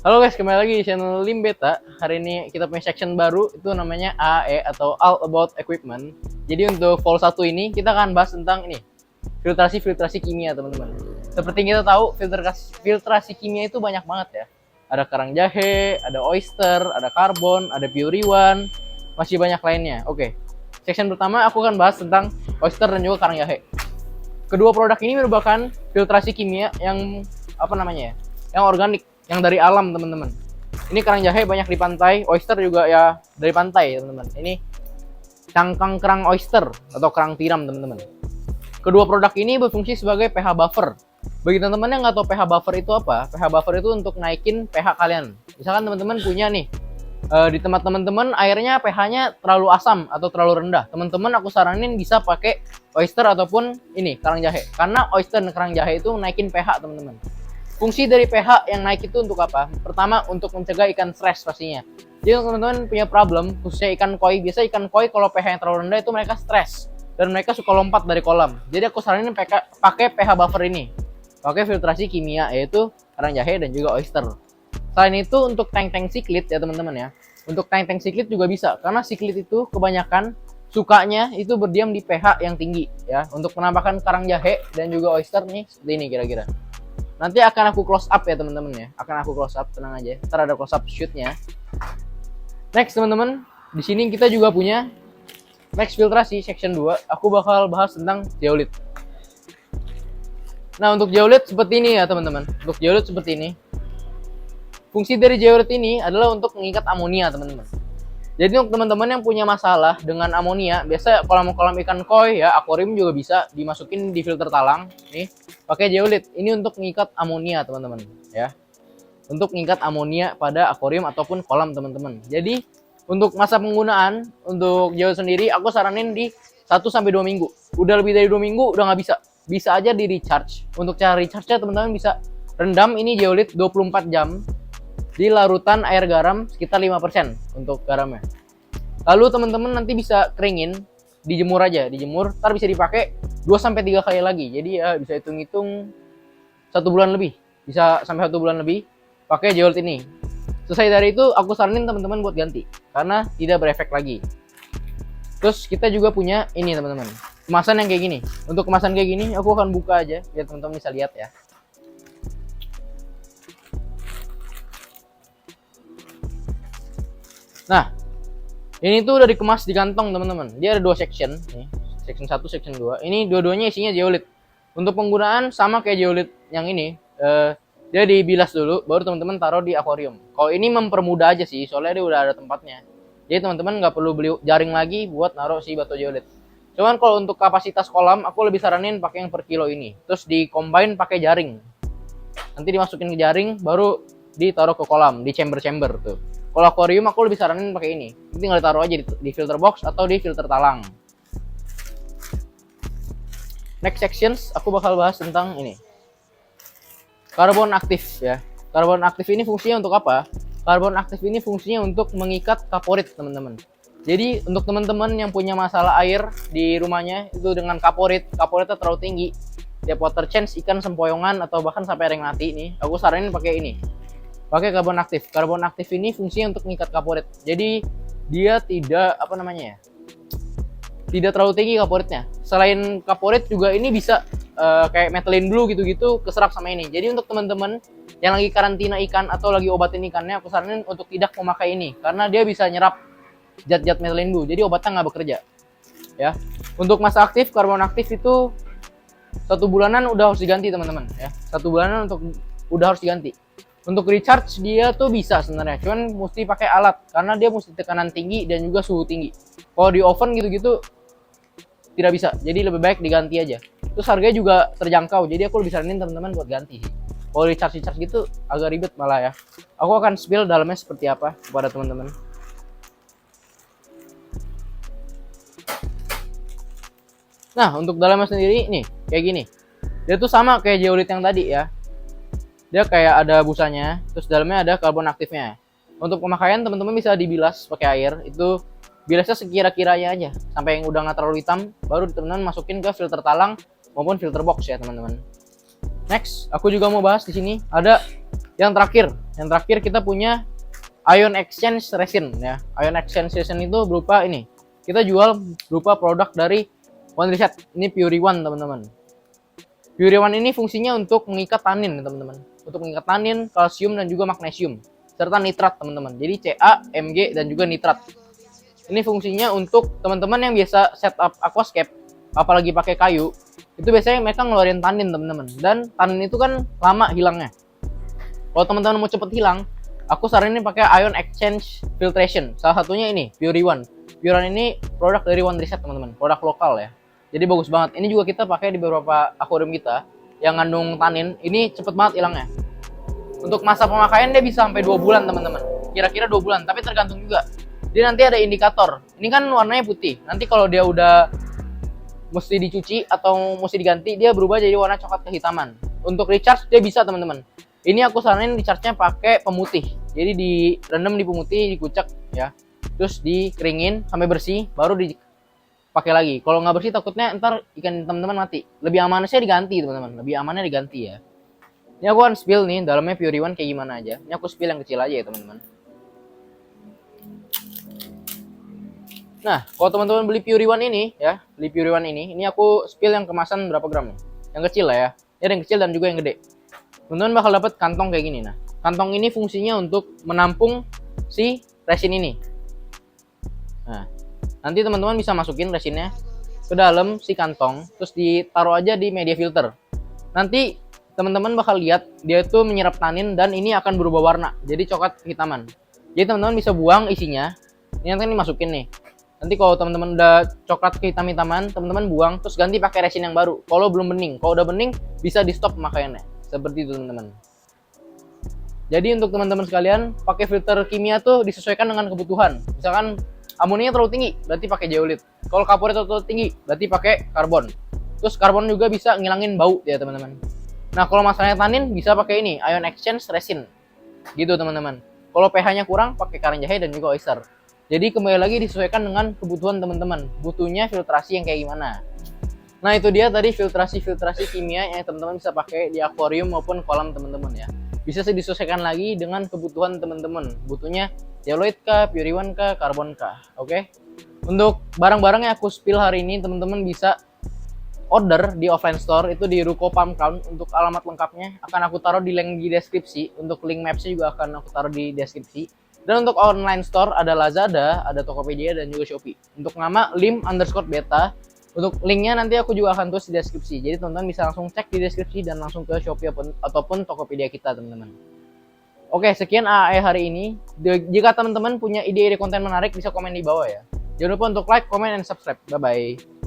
Halo guys, kembali lagi di channel Limbeta. Hari ini kita punya section baru, itu namanya AE atau All About Equipment. Jadi untuk vol 1 ini kita akan bahas tentang ini, filtrasi kimia teman-teman. Seperti kita tahu, filtrasi kimia itu banyak banget ya. Ada karang jahe, ada oyster, ada karbon, ada pure one, masih banyak lainnya. Oke, section pertama aku akan bahas tentang oyster dan juga karang jahe. Kedua produk ini merupakan filtrasi kimia yang yang organik, yang dari alam teman-teman. Ini karang jahe banyak di pantai, oyster juga ya dari pantai teman-teman. Ini cangkang kerang oyster atau kerang tiram teman-teman. Kedua produk ini berfungsi sebagai pH buffer. Bagi teman-teman yang nggak tahu pH buffer itu apa, pH buffer itu untuk naikin pH kalian. Misalkan teman-teman punya nih di tempat teman-teman airnya pH-nya terlalu asam atau terlalu rendah, teman-teman aku saranin bisa pakai oyster ataupun ini karang jahe, karena oyster dan kerang jahe itu naikin pH teman-teman. Fungsi dari pH yang naik itu untuk apa? Pertama, untuk mencegah ikan stres pastinya. Jadi teman-teman punya problem, khususnya ikan koi. Biasa ikan koi kalau pH yang terlalu rendah itu mereka stres. Dan mereka suka lompat dari kolam. Jadi aku saranin pakai pH buffer ini. Pakai filtrasi kimia, yaitu karang jahe dan juga oyster. Selain itu untuk tank-tank siklit ya teman-teman ya. Untuk tank-tank siklit juga bisa. Karena siklit itu kebanyakan sukanya itu berdiam di pH yang tinggi ya. Untuk menambahkan karang jahe dan juga oyster nih, seperti ini kira-kira. Nanti akan aku close up ya teman-teman ya. Akan aku close up, tenang aja. Ntar ada close up shootnya. Next teman-teman, di sini kita juga punya next filtrasi section 2. Aku bakal bahas tentang zeolit. Nah untuk zeolit seperti ini ya teman-teman. Untuk zeolit seperti ini. Fungsi dari zeolit ini adalah untuk mengikat amonia teman-teman. Jadi untuk teman-teman yang punya masalah dengan amonia, biasa kolam-kolam ikan koi ya, akuarium juga bisa dimasukin di filter talang nih, pakai zeolit. Ini untuk mengikat amonia teman-teman ya. Untuk mengikat amonia pada akuarium ataupun kolam teman-teman. Jadi untuk masa penggunaan untuk zeolit sendiri aku saranin di 1 sampai 2 minggu. Udah lebih dari 2 minggu udah nggak bisa. Bisa aja di recharge. Untuk cara recharge-nya teman-teman bisa rendam ini zeolit 24 jam di larutan air garam sekitar 5% untuk garamnya. Lalu teman-teman nanti bisa keringin, dijemur aja, dijemur, ntar bisa dipakai 2-3 kali lagi. Jadi ya bisa hitung-hitung 1 bulan lebih, bisa sampai 1 bulan lebih pakai zeolit ini. Selesai dari itu aku saranin teman-teman buat ganti karena tidak berefek lagi. Terus kita juga punya ini teman-teman, kemasan yang kayak gini. Untuk kemasan kayak gini aku akan buka aja biar teman-teman bisa lihat ya. Nah, ini tuh udah dikemas di kantong teman-teman. Dia ada 2 section, nih, section 1, section 2. Ini dua-duanya isinya zeolit. Untuk penggunaan sama kayak zeolit yang ini, dia dibilas dulu, baru teman-teman taruh di akuarium. Kalau ini mempermudah aja sih, soalnya dia udah ada tempatnya. Jadi teman-teman nggak perlu beli jaring lagi buat naruh si batu zeolit. Cuman kalau untuk kapasitas kolam, aku lebih saranin pakai yang per kilo ini. Terus di combine pakai jaring. Nanti dimasukin ke jaring, baru ditaruh ke kolam, di chamber-chamber tuh. Kalau akuarium aku lebih saranin pakai ini. Tinggal ditaruh aja di filter box atau di filter talang. Next sections aku bakal bahas tentang ini. Karbon aktif ya. Karbon aktif ini fungsinya untuk apa? Karbon aktif ini fungsinya untuk mengikat kaporit teman-teman. Jadi untuk teman-teman yang punya masalah air di rumahnya itu dengan kaporitnya terlalu tinggi, tiap water change ikan sempoyongan atau bahkan sampai ada yang mati nih, aku saranin pakai ini. Pakai karbon aktif. Karbon aktif ini fungsinya untuk mengikat kaporit. Jadi dia tidak tidak terlalu tinggi kaporitnya. Selain kaporit juga ini bisa kayak methylene blue gitu-gitu keserap sama ini. Jadi untuk teman-teman yang lagi karantina ikan atau lagi obatin ikannya, aku saranin untuk tidak memakai ini karena dia bisa nyerap zat-zat methylene blue. Jadi obatnya nggak bekerja. Ya. Untuk masa aktif karbon aktif itu 1 bulanan udah harus diganti teman-teman ya. 1 bulanan udah harus diganti. Untuk recharge dia tuh bisa sebenarnya, cuman mesti pakai alat karena dia mesti tekanan tinggi dan juga suhu tinggi. Kalau di oven gitu-gitu tidak bisa, jadi lebih baik diganti aja. Terus harganya juga terjangkau, jadi aku lebih saranin teman-teman buat ganti sih. Kalau recharge gitu agak ribet malah ya. Aku akan spill dalamnya seperti apa kepada teman-teman. Nah untuk dalamnya sendiri nih kayak gini, dia tuh sama kayak zeolit yang tadi ya. Dia kayak ada busanya, terus dalamnya ada karbon aktifnya. Untuk pemakaian teman-teman bisa dibilas pakai air, itu bilasnya sekira-kiranya aja, sampai yang udah nggak terlalu hitam, baru teman-teman masukin ke filter talang maupun filter box ya teman-teman. Next, aku juga mau bahas di sini ada yang terakhir, Yang terakhir kita punya ion exchange resin ya. Ion exchange resin itu berupa ini. Kita jual berupa produk dari One Reset. Ini Pure One, teman-teman. Pure One ini fungsinya untuk mengikat tanin, teman-teman. Untuk mengikat tanin, kalsium dan juga magnesium serta nitrat, teman-teman. Jadi Ca, Mg dan juga nitrat. Ini fungsinya untuk teman-teman yang biasa setup aquascape, apalagi pakai kayu, itu biasanya mereka ngeluarin tanin, teman-teman. Dan tanin itu kan lama hilangnya. Kalau teman-teman mau cepet hilang, aku saranin pakai ion exchange filtration. Salah satunya ini, Pure One. Pure One ini produk dari One Reset, teman-teman. Produk lokal ya. Jadi bagus banget. Ini juga kita pakai di beberapa akuarium kita yang ngandung tanin. Ini cepet banget hilangnya. Untuk masa pemakaian dia bisa sampai 2 bulan, teman-teman. Kira-kira 2 bulan, tapi tergantung juga. Dia nanti ada indikator. Ini kan warnanya putih. Nanti kalau dia udah mesti dicuci atau mesti diganti, dia berubah jadi warna coklat kehitaman. Untuk recharge dia bisa, teman-teman. Ini aku saranin recharge-nya pakai pemutih. Jadi direndam di pemutih, dikucek ya. Terus dikeringin sampai bersih, baru dipakai lagi. Kalau nggak bersih takutnya ntar ikan teman-teman mati. Lebih amannya sih diganti, teman-teman. Lebih amannya diganti ya. Ini aku akan spill nih dalamnya Pure One kayak gimana aja. Ini aku spill yang kecil aja ya, teman-teman. Nah, kalau teman-teman beli Pure One ini ya, beli Pure One ini aku spill yang kemasan berapa gram nih? Yang kecil lah ya. Ini ada yang kecil dan juga yang gede. Teman-teman bakal dapat kantong kayak gini. Nah, kantong ini fungsinya untuk menampung si resin ini. Nah, nanti teman-teman bisa masukin resinnya ke dalam si kantong, terus ditaruh aja di media filter. Nanti teman-teman bakal lihat dia itu menyerap tanin dan ini akan berubah warna jadi coklat kehitaman. Jadi teman-teman bisa buang isinya. Ini nanti dimasukin nih. Nanti kalau teman-teman udah coklat kehitam-hitaman, teman-teman buang terus ganti pakai resin yang baru. Kalau belum bening, kalau udah bening bisa di stop pemakaiannya. Seperti itu, teman-teman. Jadi untuk teman-teman sekalian, pakai filter kimia tuh disesuaikan dengan kebutuhan. Misalkan amoninya terlalu tinggi, berarti pakai zeolit. Kalau kapurnya terlalu tinggi, berarti pakai karbon. Terus karbon juga bisa ngilangin bau ya, teman-teman. Nah, kalau masalahnya tanin bisa pakai ini, ion exchange resin. Gitu, teman-teman. Kalau pH-nya kurang, pakai karang jahe dan juga oyster. Jadi kembali lagi disesuaikan dengan kebutuhan teman-teman. Butuhnya filtrasi yang kayak gimana. Nah, itu dia tadi filtrasi kimia yang teman-teman bisa pakai di akuarium maupun kolam teman-teman ya. Bisa disesuaikan lagi dengan kebutuhan teman-teman. Butuhnya zeolite kah, Pure One kah, karbon kah. Oke. Untuk barang-barang yang aku spill hari ini, teman-teman bisa order di offline store itu di Ruko Palm Crown. Untuk alamat lengkapnya akan aku taruh di link di deskripsi. Untuk link mapsnya juga akan aku taruh di deskripsi. Dan untuk online store ada Lazada, ada Tokopedia dan juga Shopee. Untuk nama lim_beta. Untuk linknya nanti aku juga akan tulis di deskripsi. Jadi teman-teman bisa langsung cek di deskripsi dan langsung ke Shopee ataupun Tokopedia kita, teman-teman. Oke, sekian AAE hari ini. Jika teman-teman punya ide-ide konten menarik bisa komen di bawah ya. Jangan lupa untuk like, comment, dan subscribe. Bye-bye.